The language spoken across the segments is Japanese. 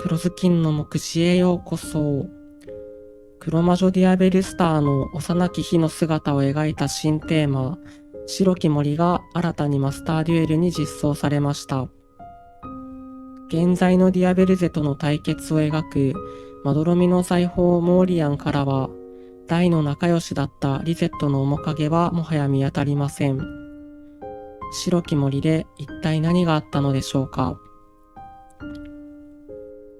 黒ずきんの目視へようこそ。黒魔女ディアベルスターの幼き日の姿を描いた新テーマ、白き森が新たにマスターデュエルに実装されました。現在のディアベルゼとの対決を描くまどろみの財宝モーリアンからは、大の仲良しだったリゼットの面影はもはや見当たりません。白き森で一体何があったのでしょうか。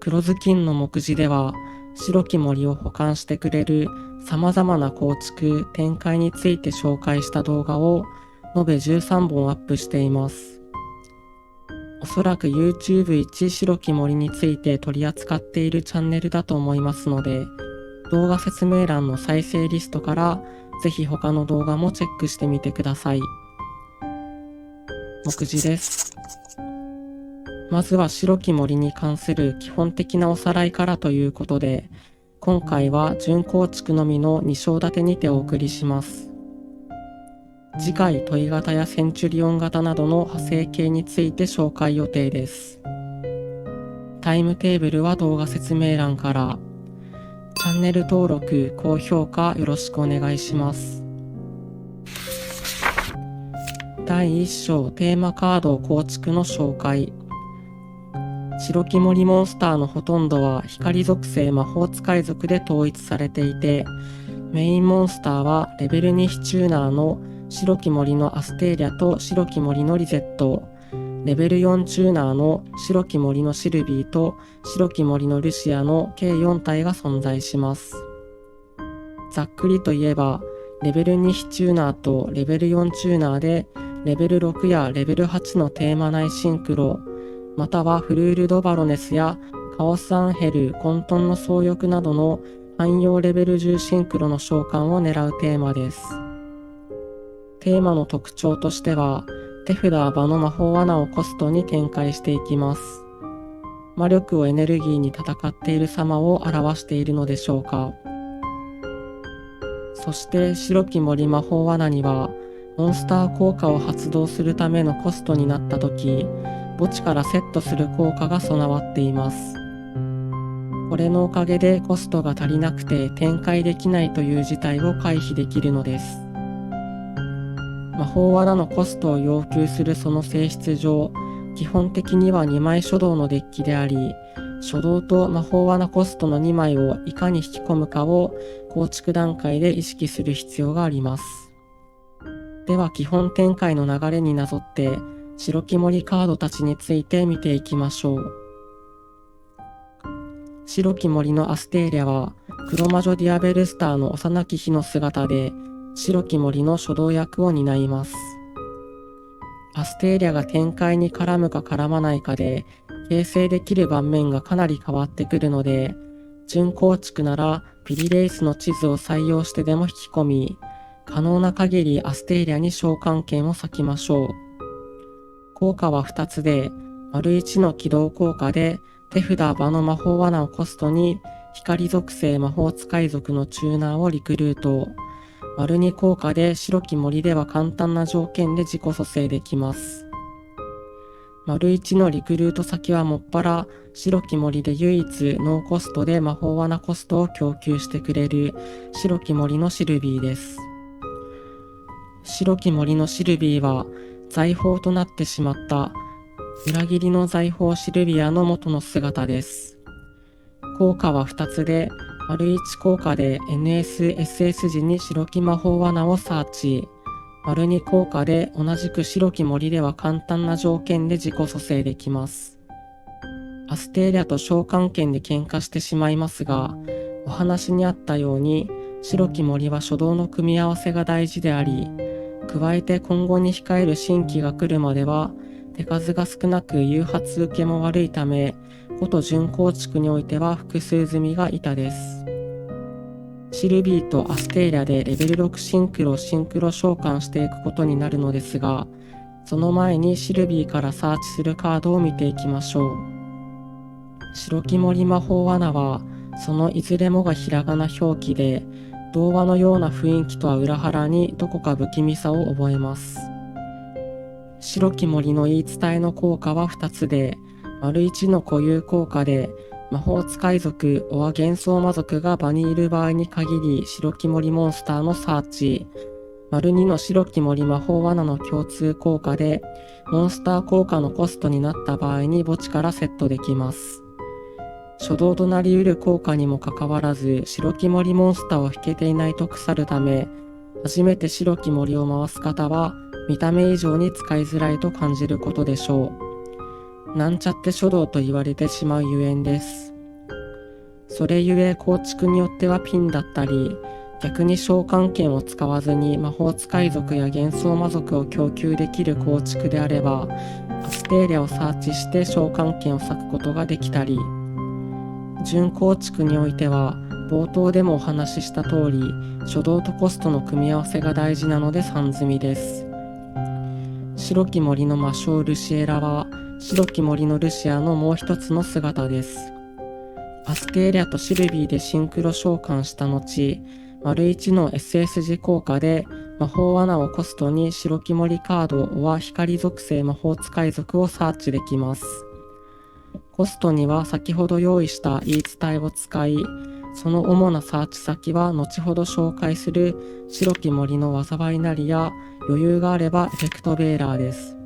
黒ずきんの目次では、白き森を保管してくれる様々な構築・展開について紹介した動画を延べ13本アップしています。おそらく YouTube 一白き森について取り扱っているチャンネルだと思いますので、動画説明欄の再生リストからぜひ他の動画もチェックしてみてください。目次です。まずは白き森に関する基本的なおさらいからということで、今回は準構築のみの2章立てにてお送りします。次回問い型やセンチュリオン型などの派生形について紹介予定です。タイムテーブルは動画説明欄から。チャンネル登録・高評価よろしくお願いします。第1章テーマカード構築の紹介。白き森モンスターのほとんどは光属性魔法使い属で統一されていて、メインモンスターはレベル2非チューナーの白き森のアステーリャと白き森のリゼット、レベル4チューナーの白き森のシルビーと白き森のルシアの計4体が存在します。ざっくりといえば、レベル2非チューナーとレベル4チューナーで、レベル6やレベル8のテーマ内シンクロ、またはフルールドバロネスやカオスアンヘル、混沌の総翼などの汎用レベル10シンクロの召喚を狙うテーマです。テーマの特徴としては、手札場の魔法罠をコストに展開していきます。魔力をエネルギーに戦っている様を表しているのでしょうか。そして白き森魔法罠には、モンスター効果を発動するためのコストになった時、墓地からセットする効果が備わっています。これのおかげでコストが足りなくて展開できないという事態を回避できるのです。魔法罠のコストを要求するその性質上、基本的には2枚書道のデッキであり、書道と魔法罠コストの2枚をいかに引き込むかを構築段階で意識する必要があります。では基本展開の流れになぞって白き森カードたちについて見ていきましょう。白き森のアステーリャは黒魔女ディアベルスターの幼き日の姿で白き森の書道役を担います。アステーリャが展開に絡むか絡まないかで形成できる盤面がかなり変わってくるので、準構築ならピリレイスの地図を採用してでも引き込み、可能な限りアステーリャに召喚権を割きましょう。効果は2つで、1の起動効果で手札場の魔法罠をコストに光属性魔法使い属のチューナーをリクルート、2効果で白き森では簡単な条件で自己蘇生できます。1のリクルート先はもっぱら白き森で唯一ノーコストで魔法罠コストを供給してくれる白き森のシルビーです。白き森のシルビーは財宝となってしまった裏切りの財宝シルビアの元の姿です。効果は2つで、1効果で NSSS 時に白き魔法罠をサーチ、2効果で同じく白き森では簡単な条件で自己蘇生できます。アステーリャと召喚権で喧嘩してしまいますが、お話にあったように白き森は初動の組み合わせが大事であり、加えて今後に控える新規が来るまでは手数が少なく誘発受けも悪いため、こと準構築においては複数済みが板です。シルビーとアステーリャでレベル6シンクロ召喚していくことになるのですが、その前にシルビーからサーチするカードを見ていきましょう。白き森魔法罠はそのいずれもがひらがな表記で、童話のような雰囲気とは裏腹にどこか不気味さを覚えます。白き森の言い伝えの効果は2つで、1の固有効果で魔法使い族は幻想魔族が場にいる場合に限り白木森モンスターのサーチ、2の白木森魔法罠の共通効果で、モンスター効果のコストになった場合に墓地からセットできます。初動となり得る効果にもかかわらず、白木森モンスターを引けていないと腐るため、初めて白木森を回す方は、見た目以上に使いづらいと感じることでしょう。なんちゃって書道と言われてしまうゆえんです。それゆえ構築によってはピンだったり、逆に召喚剣を使わずに魔法使い族や幻想魔族を供給できる構築であれば、アステーリャをサーチして召喚剣を割くことができたり、準構築においては冒頭でもお話しした通り、初動とコストの組み合わせが大事なので3積みです。白木森の魔性ルシエラは、白木森のルシアのもう一つの姿です。アステーリャとシルビーでシンクロ召喚した後、1の SSG 効果で魔法罠をコストに白木森カードは光属性魔法使い族をサーチできます。コストには先ほど用意した言い伝えを使い、その主なサーチ先は後ほど紹介する白木森の災いなりや余裕があればエフェクトベーラーです。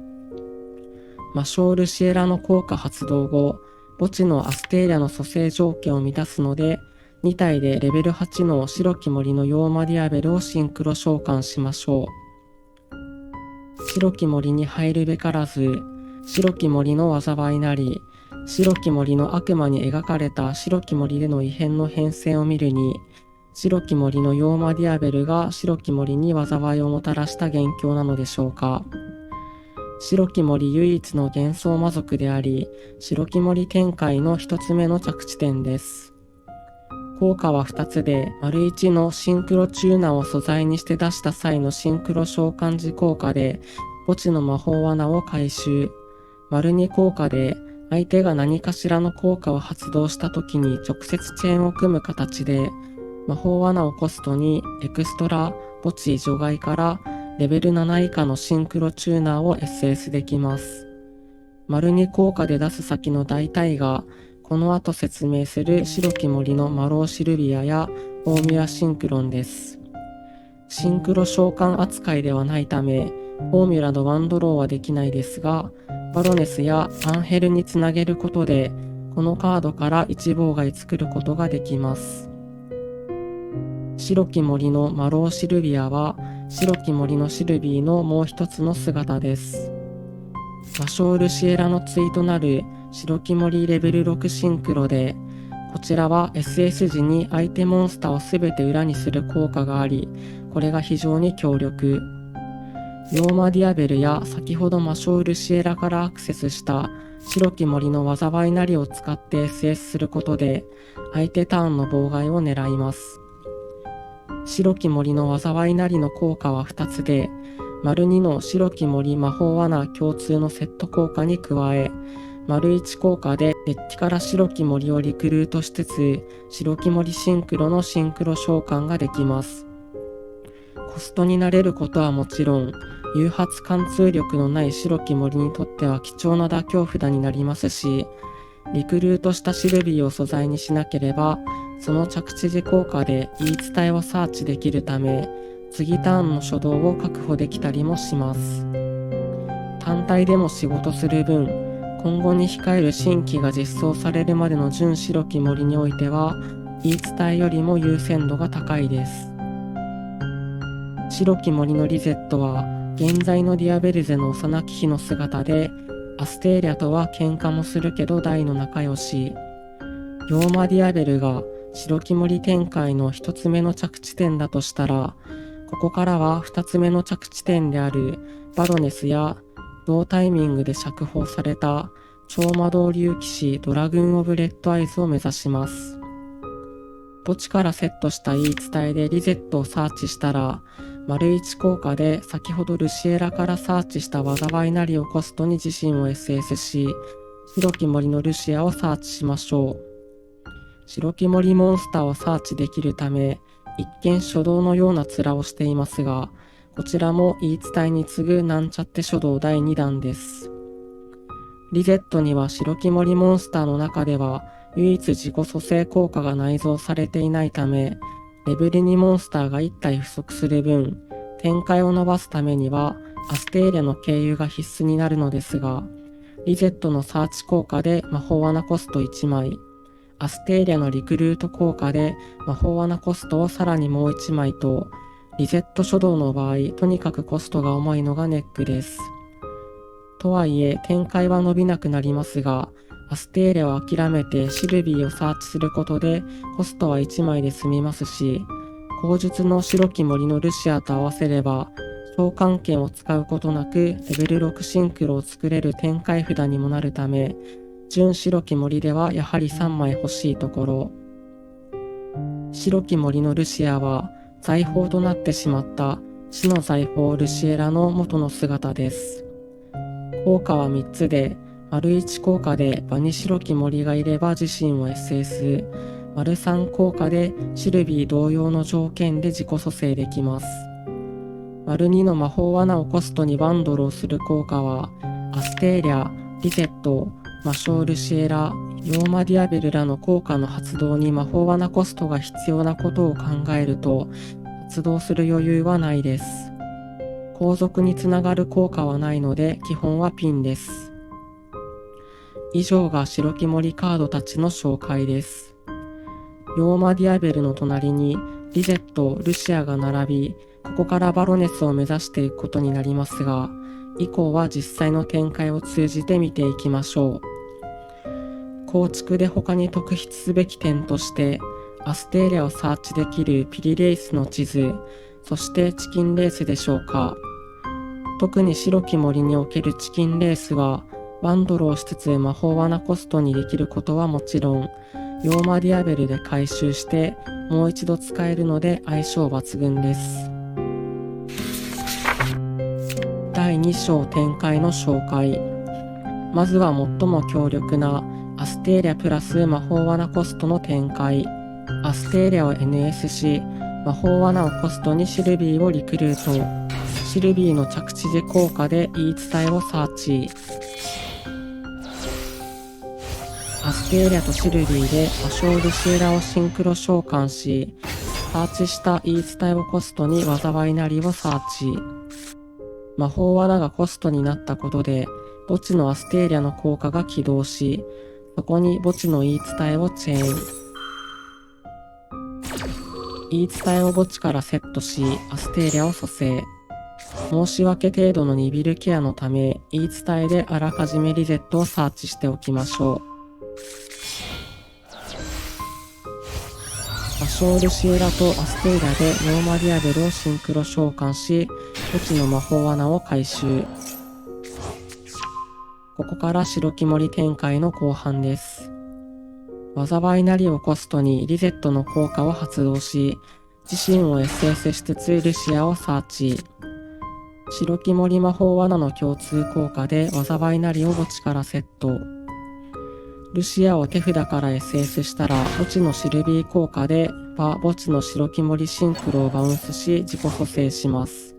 魔性ルシエラの効果発動後、墓地のアステーリャの蘇生条件を満たすので、2体でレベル8の白木森のヨーマディアベルをシンクロ召喚しましょう。白木森に入るべからず、白木森の災いなり、白木森の悪魔に描かれた白木森での異変の変遷を見るに、白木森のヨーマディアベルが白木森に災いをもたらした元凶なのでしょうか。白木森唯一の幻想魔族であり、白木森展開の一つ目の着地点です。効果は2つで、1のシンクロチューナーを素材にして出した際のシンクロ召喚時効果で、墓地の魔法罠を回収。2効果で、相手が何かしらの効果を発動した時に直接チェーンを組む形で、魔法罠をコストにエクストラ墓地除外からレベル7以下のシンクロチューナーを SS できます。2効果で出す先の大体が、この後説明する白木森のマローシルビアやオーミュラシンクロンです。シンクロ召喚扱いではないため、オーミュラのワンドローはできないですが、バロネスやアンヘルにつなげることで、このカードから一妨害作ることができます。白木森のマローシルビアは、白木森のシルビーのもう一つの姿です。魔性ルシエラの対となる白木森レベル6シンクロで、こちらは SS 時に相手モンスターをすべて裏にする効果があり、これが非常に強力。ヨーマディアベルや先ほど魔性ルシエラからアクセスした白木森の災いなりを使って SS することで、相手ターンの妨害を狙います。白木森の災いなりの効果は2つで、2の白木森魔法罠共通のセット効果に加え、1効果でデッキから白木森をリクルートしつつ、白木森シンクロのシンクロ召喚ができます。コストになれることはもちろん、誘発貫通力のない白木森にとっては貴重な妥協札になりますし、リクルートしたシルビーを素材にしなければ、その着地時効果で言い伝えをサーチできるため、次ターンの初動を確保できたりもします。単体でも仕事する分、今後に控える新規が実装されるまでの準白木森においては、言い伝えよりも優先度が高いです。白木森のリゼットは、現在のディアベルゼの幼き日の姿で、アステーリャとは喧嘩もするけど大の仲良し。ヨーマディアベルが白木森展開の一つ目の着地点だとしたら、ここからは二つ目の着地点であるバロネスや同タイミングで釈放された超魔導竜騎士ドラグーン・オブ・レッド・アイズを目指します。墓地からセットした言い伝えでリゼットをサーチしたら、1効果で先ほどルシエラからサーチした災いなりをコストに自身を SS し、白木森のルシアをサーチしましょう。白木森モンスターをサーチできるため、一見初動のような面をしていますが、こちらも言い伝えに次ぐなんちゃって初動第2弾です。リゼットには白木森モンスターの中では唯一自己蘇生効果が内蔵されていないため、レベル2モンスターが1体不足する分、展開を伸ばすためにはアステーリャの経由が必須になるのですが、リゼットのサーチ効果で魔法罠コスト1枚、アステーリャのリクルート効果で魔法罠コストをさらにもう1枚と、リゼット初動の場合、とにかくコストが重いのがネックです。とはいえ、展開は伸びなくなりますが、アステーリャを諦めてシルビーをサーチすることでコストは1枚で済みますし、口述の白き森のルシアと合わせれば、召喚剣を使うことなくレベル6シンクロを作れる展開札にもなるため、純白き森ではやはり3枚欲しいところ。白き森のルシアは財宝となってしまった死の財宝ルシエラの元の姿です。効果は3つで、丸1効果で場に白き森がいれば自身を SS、丸3効果でシルビー同様の条件で自己蘇生できます。丸2の魔法罠をコストにバンドルをする効果は、アステーリャ、リゼット、魔性ルシエラ、ヨーマディアベルらの効果の発動に魔法罠コストが必要なことを考えると、発動する余裕はないです。後続につながる効果はないので、基本はピンです。以上が白き森カードたちの紹介です。ヨーマディアベルの隣にリゼット、ルシアが並び、ここからバロネスを目指していくことになりますが、以降は実際の展開を通じて見ていきましょう。構築で他に特筆すべき点として、アステーリャをサーチできるピリレイスの地図、そしてチキンレースでしょうか。特に白き森におけるチキンレースは、バンドルをしつつ魔法罠コストにできることはもちろん、ヨーマディアベルで回収してもう一度使えるので相性抜群です。第2章展開の紹介。まずは最も強力なアステーリャプラス魔法罠コストの展開。アステーリャを NS し、魔法罠をコストにシルビーをリクルート。シルビーの着地時効果で言い伝えをサーチ。アステーリャとシルビーで魔性ルシエラをシンクロ召喚し、サーチした言い伝えをコストに災いなりをサーチ。魔法罠がコストになったことで、墓地のアステーリャの効果が起動し、そこに墓地の言い伝えをチェーン。言い伝えを墓地からセットし、アステーリャを蘇生。申し訳程度のニビルケアのため、言い伝えであらかじめリゼットをサーチしておきましょう。魔性ルシエラとアステーリャでヨーマディアベルをシンクロ召喚し、墓地の魔法罠を回収。ここから白き森展開の後半です。災いなりをコストにリゼットの効果を発動し、自身を SS しつつルシアをサーチ。白き森魔法罠の共通効果で災いなりを墓地からセット。ルシアを手札から SS したら墓地のシルビー効果で墓地の白き森シンクロをバウンスし自己蘇生します。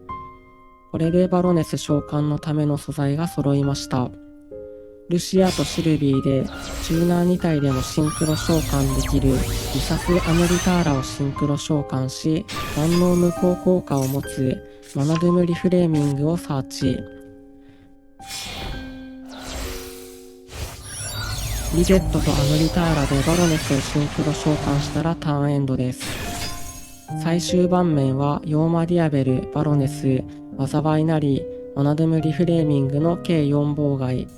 これでバロネス召喚のための素材が揃いました。ルシアとシルビーでチューナー2体でもシンクロ召喚できるリサス・アムリターラをシンクロ召喚し、万能無効効果を持つマナドゥム・リフレーミングをサーチ。リゼットとアムリターラでバロネスをシンクロ召喚したらターンエンドです。最終盤面はヨーマディアベル、バロネス、災いなり、マナドゥム・リフレーミングの計4妨害。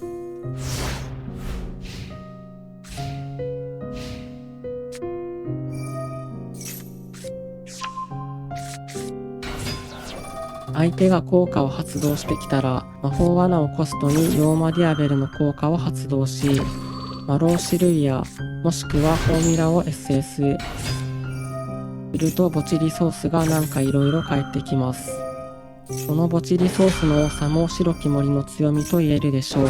相手が効果を発動してきたら魔法罠をコストにヨーマディアベルの効果を発動し、マローシルイアもしくはフォーミュラを SS すると墓地リソースがなんか色々返ってきます。その墓地リソースの多さも白き森の強みと言えるでしょう。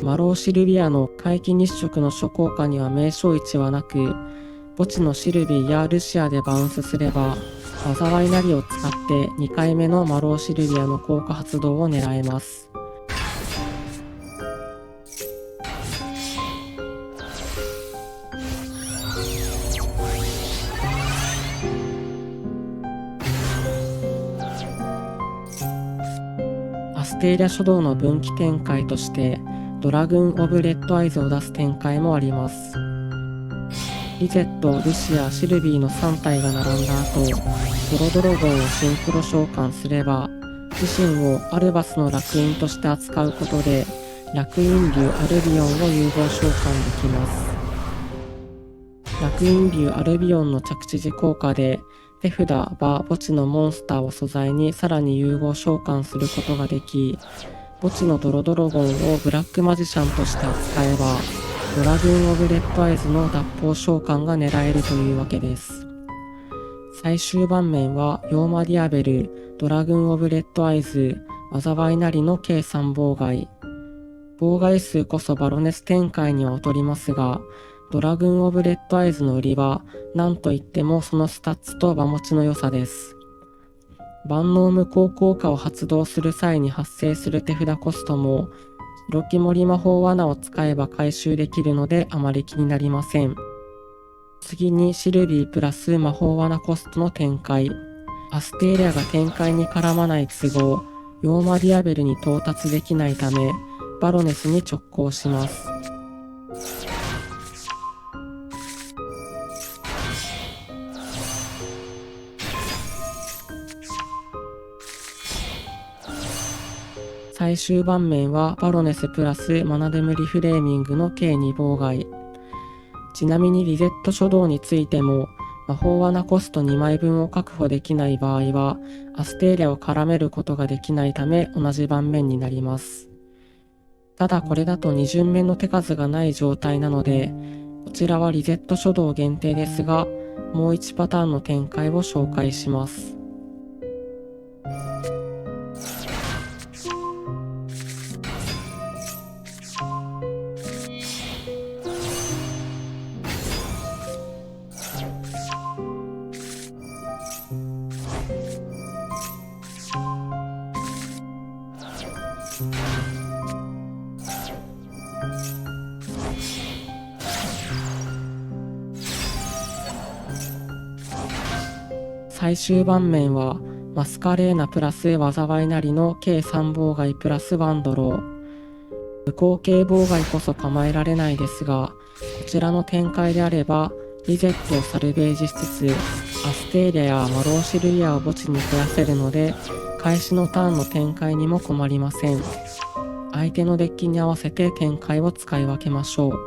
マローシルビアの皆既日食の諸効果には名称値はなく、墓地のシルビーやルシアでバウンスすれば、災いなりを使って2回目のマローシルビアの効果発動を狙えます。アステーリャ書道の分岐展開として、ドラグーン・オブ・レッド・アイズを出す展開もあります。リゼット、ルシア、シルビーの3体が並んだ後、ドロドロゴンをシンクロ召喚すれば、自身をアルバスの烙印として扱うことで、烙印竜アルビオンを融合召喚できます。烙印竜アルビオンの着地時効果で、手札、場、墓地のモンスターを素材にさらに融合召喚することができ、墓地のドロドロゴンをブラックマジシャンとして扱えば、ドラグーン・オブ・レッド・アイズの脱法召喚が狙えるというわけです。最終盤面は、ヨーマディアベル、ドラグーン・オブ・レッド・アイズ、災いなりの計3妨害。妨害数こそバロネス展開には劣りますが、ドラグーン・オブ・レッド・アイズの売りは、何といってもそのスタッツと場持ちの良さです。万能無効効果を発動する際に発生する手札コストも、白木森魔法罠を使えば回収できるのであまり気になりません。次にシルビープラス魔法罠コストの展開。アステーリアが展開に絡まない都合、ヨーマディアベルに到達できないため、バロネスに直行します。最終盤面はバロネスプラスマナデムリフレーミングの計2妨害。ちなみにリゼット書道についても、魔法罠コスト2枚分を確保できない場合は、アステーリャを絡めることができないため同じ盤面になります。ただこれだと2巡目の手数がない状態なので、こちらはリゼット書道限定ですが、もう1パターンの展開を紹介します。最終盤面はマスカレーナプラス災いなりの計3妨害プラスワンドロー。無効系妨害こそ構えられないですが、こちらの展開であればリゼットをサルベージしつつアステーリャやマローシルリアを墓地に増やせるので、開始のターンの展開にも困りません。相手のデッキに合わせて展開を使い分けましょう。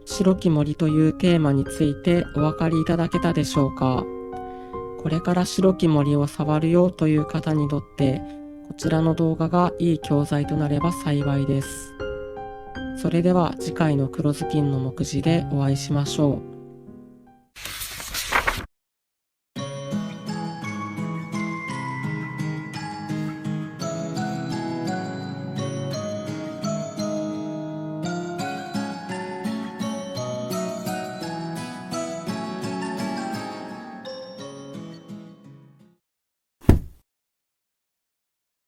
白き森というテーマについてお分かりいただけたでしょうか。これから白き森を触るよという方にとって、こちらの動画がいい教材となれば幸いです。それでは次回の黒ずきんの目次でお会いしましょう。